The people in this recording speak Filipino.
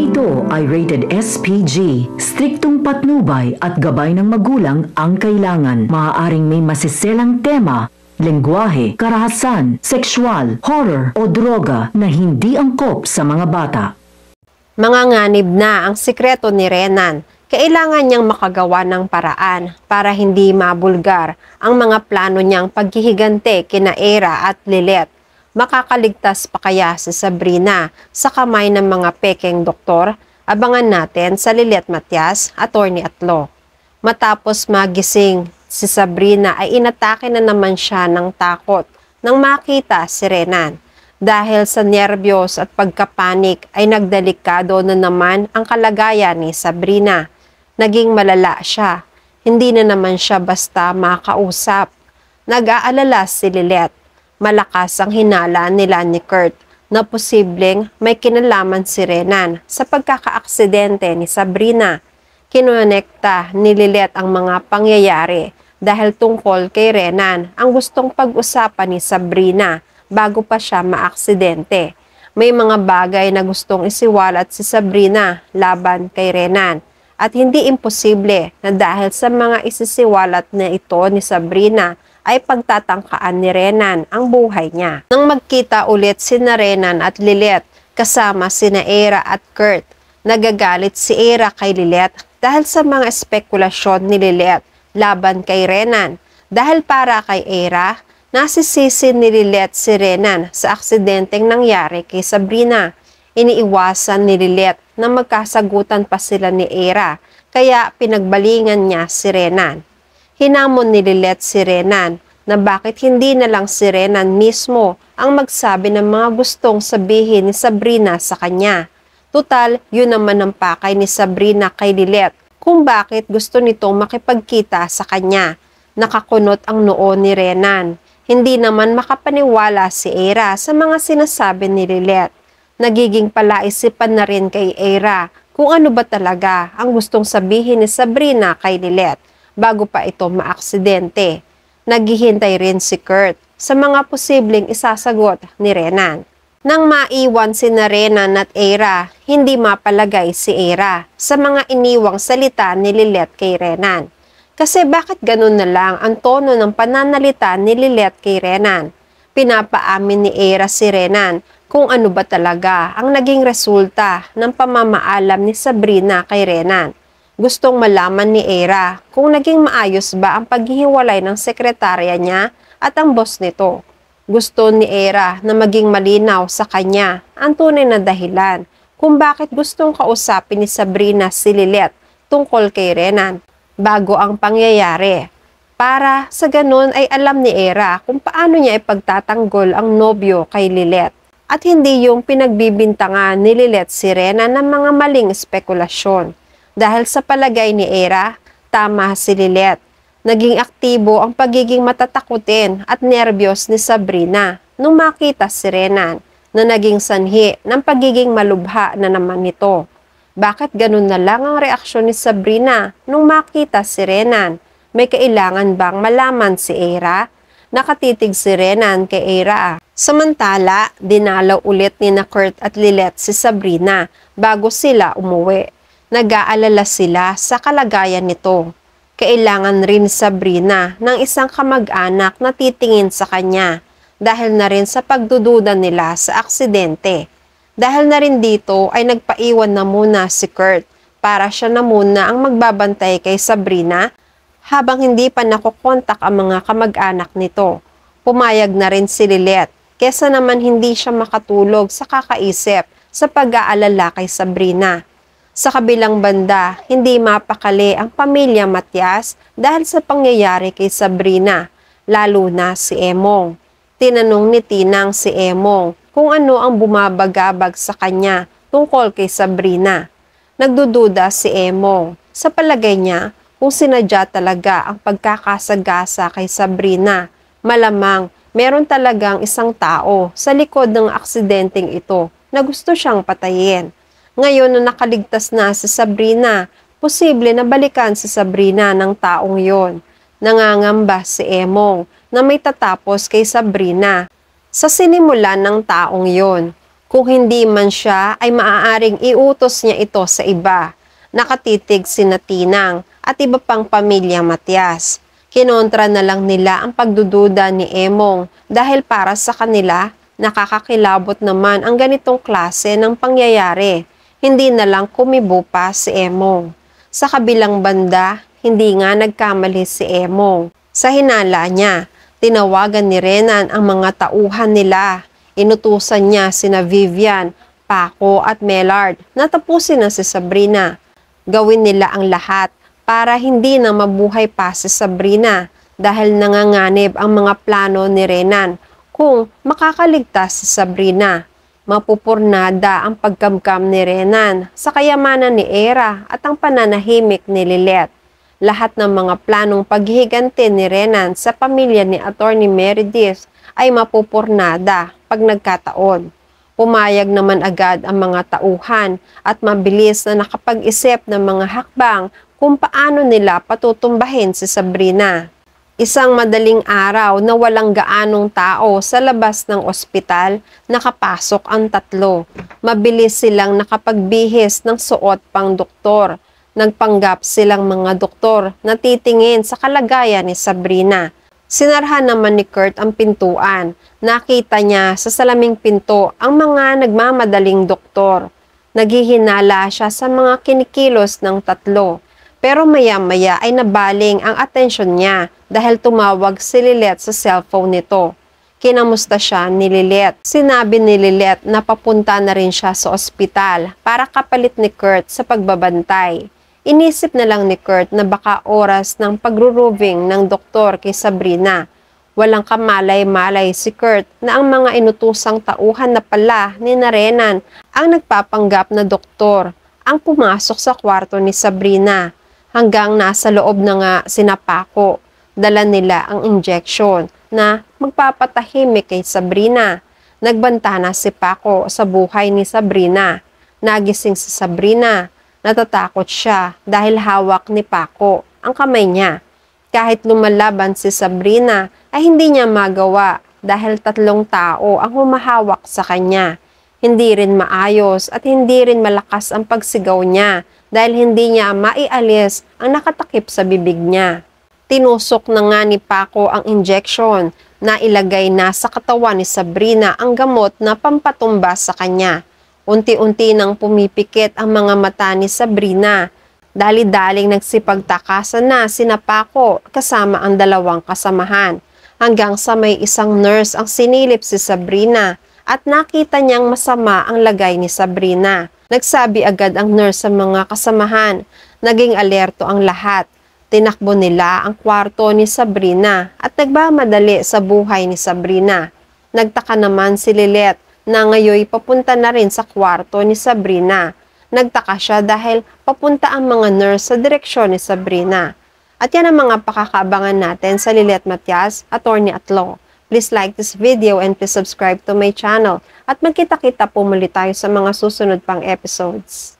ito ay rated SPG. Striktong patnubay at gabay ng magulang ang kailangan. Maaaring may masiselang tema, lengguwahe, karahasan, sexual, horror o droga na hindi angkop sa mga bata. Mga nganib na ang sikreto ni Renan. Kailangan niyang makagawa ng paraan para hindi mabulgar ang mga plano niyang paghihigante kina Era at Lilith. Makakaligtas pa kaya si Sabrina sa kamay ng mga pekeng doktor? Abangan natin sa Lilith Matias, Attorney at Law. Matapos magising, si Sabrina ay inatake na naman siya ng takot nang makita si Renan. Dahil sa nerbiyos at pagkapanik ay nagdelikado na naman ang kalagayan ni Sabrina. Naging malala siya. Hindi na naman siya basta makausap. Nag-aalala si Lilith. Malakas ang hinala nila ni Kurt na posibleng may kinalaman si Renan sa pagkakaaksidente ni Sabrina. Kinonekta ni Lilith ang mga pangyayari dahil tungkol kay Renan ang gustong pag-usapan ni Sabrina bago pa siya maaksidente. May mga bagay na gustong isiwalat si Sabrina laban kay Renan at hindi imposible na dahil sa mga isisiwalat na ito ni Sabrina ay pagtatangkaan ni Renan ang buhay niya. Nang magkita ulit sina Renan at Lilith kasama sina Era at Kurt, nagagalit si Era kay Lilith dahil sa mga espekulasyon ni Lilith laban kay Renan. Dahil para kay Era, nasisisi ni Lilith si Renan sa aksidenteng nangyari kay Sabrina. Iniiwasan ni Lilith na magkasagutan pa sila ni Era, kaya pinagbalingan niya si Renan. Hinamon ni Lilith si Renan na bakit hindi na lang si Renan mismo ang magsabi ng mga gustong sabihin ni Sabrina sa kanya. Tutal, yun naman ang pakay ni Sabrina kay Lilith kung bakit gusto nitong makipagkita sa kanya. Nakakunot ang noo ni Renan. Hindi naman makapaniwala si Era sa mga sinasabi ni Lilith. Nagiging palaisipan na rin kay Era kung ano ba talaga ang gustong sabihin ni Sabrina kay Lilith bago pa ito maaksidente. Naghihintay rin si Kurt sa mga posibleng isasagot ni Renan. Nang maiwan si Renan at Era, hindi mapalagay si Era sa mga iniwang salita ni Lilith kay Renan. Kasi bakit ganun na lang ang tono ng pananalita ni Lilith kay Renan? Pinapaamin ni Era si Renan kung ano ba talaga ang naging resulta ng pamamaalam ni Sabrina kay Renan. Gustong malaman ni Era kung naging maayos ba ang paghihiwalay ng sekretarya niya at ang boss nito. Gusto ni Era na maging malinaw sa kanya ang tunay na dahilan kung bakit gustong kausapin ni Sabrina si Lilith tungkol kay Renan bago ang pangyayari. Para sa ganun ay alam ni Era kung paano niya ipagtatanggol ang nobyo kay Lilith at hindi yung pinagbibintangan ni Lilith si Renan ng mga maling espekulasyon. Dahil sa palagay ni Era, tama si Lilith. Naging aktibo ang pagiging matatakutin at nerbiyos ni Sabrina nung makita si Renan na naging sanhi ng pagiging malubha na naman nito. Bakit ganun na lang ang reaksyon ni Sabrina nung makita si Renan? May kailangan bang malaman si Era? Nakatitig si Renan kay Era. Samantala, dinalaw ulit ni Kurt at Lilith si Sabrina bago sila umuwi. Nag-aalala sila sa kalagayan nito. Kailangan rin Sabrina ng isang kamag-anak na titingin sa kanya dahil na rin sa pagdududa nila sa aksidente. Dahil na rin dito ay nagpaiwan na muna si Kurt para siya na muna ang magbabantay kay Sabrina habang hindi pa nakokontak ang mga kamag-anak nito. Pumayag na rin si Lilith kesa naman hindi siya makatulog sa kakaisip sa pag-aalala kay Sabrina. Sa kabilang banda, hindi mapakali ang pamilya Matias dahil sa pangyayari kay Sabrina, lalo na si Emong. Tinanong ni Tinang si Emong kung ano ang bumabagabag sa kanya tungkol kay Sabrina. Nagdududa si Emong. Sa palagay niya, kung sinadya talaga ang pagkakasagasa kay Sabrina, malamang meron talagang isang tao sa likod ng aksidenteng ito na gusto siyang patayin. Ngayon na nakaligtas na si Sabrina, posible na balikan si Sabrina ng taong yon. Nangangamba si Emong na may tatapos kay Sabrina sa sinimulan ng taong yon. Kung hindi man siya, ay maaaring iutos niya ito sa iba. Nakatitig sina Tinang at iba pang pamilya Matias. Kinontra na lang nila ang pagdududa ni Emong dahil para sa kanila, nakakakilabot naman ang ganitong klase ng pangyayari. Hindi na lang kumibo pa si Emong. Sa kabilang banda, hindi nga nagkamali si Emong. Sa hinala niya, tinawagan ni Renan ang mga tauhan nila. Inutusan niya sina Vivian, Paco at Melard na tapusin na si Sabrina. Gawin nila ang lahat para hindi na mabuhay pa si Sabrina dahil nanganganib ang mga plano ni Renan kung makakaligtas si Sabrina. Mapupurnada ang pagkamkam ni Renan sa kayamanan ni Era at ang pananahimik ni Lilet. Lahat ng mga planong paghihigante ni Renan sa pamilya ni Atty. Meredith ay mapupurnada pag nagkataon. Pumayag naman agad ang mga tauhan at mabilis na nakapag-isip ng mga hakbang kung paano nila patutumbahin si Sabrina. Isang madaling araw na walang gaanong tao sa labas ng ospital, nakapasok ang tatlo. Mabilis silang nakapagbihis ng suot pang doktor. Nagpanggap silang mga doktor na titingin sa kalagayan ni Sabrina. Sinarhan naman ni Kurt ang pintuan. Nakita niya sa salaming pinto ang mga nagmamadaling doktor. Naghihinala siya sa mga kinikilos ng tatlo. Pero maya-maya ay nabaling ang atensyon niya dahil tumawag si Lilet sa cellphone nito. Kinamusta siya ni Lilet. Sinabi ni Lilet na papunta na rin siya sa ospital para kapalit ni Kurt sa pagbabantay. Inisip na lang ni Kurt na baka oras ng pagruroving ng doktor kay Sabrina. Walang kamalay-malay si Kurt na ang mga inutusang tauhan na pala ni Renan ang nagpapanggap na doktor ang pumasok sa kwarto ni Sabrina. Hanggang nasa loob na nga sina Paco, dala nila ang injection na magpapatahimik kay Sabrina. Nagbanta na si Paco sa buhay ni Sabrina. Nagising si Sabrina. Natatakot siya dahil hawak ni Paco ang kamay niya. Kahit lumalaban si Sabrina ay hindi niya magawa dahil tatlong tao ang humahawak sa kanya. Hindi rin maayos at hindi rin malakas ang pagsigaw niya dahil hindi niya maialis ang nakatakip sa bibig niya. Tinusok na nga ni Paco ang injection na ilagay na sa katawan ni Sabrina ang gamot na pampatumba sa kanya. Unti-unti nang pumipikit ang mga mata ni Sabrina. Dali-daling nagsipagtakasan na sina Paco kasama ang dalawang kasamahan. Hanggang sa may isang nurse ang sinilip si Sabrina at nakita niyang masama ang lagay ni Sabrina. Nagsabi agad ang nurse sa mga kasamahan. Naging alerto ang lahat. Tinakbo nila ang kwarto ni Sabrina at nagmamadali sa buhay ni Sabrina. Nagtaka naman si Lilet na ngayoy papunta na rin sa kwarto ni Sabrina. Nagtaka siya dahil papunta ang mga nurse sa direksyon ni Sabrina. At yan ang mga pakakabangan natin sa Lilet Matias, Attorney at Law. Please like this video and please subscribe to my channel. At magkita-kita po muli tayo sa mga susunod pang episodes.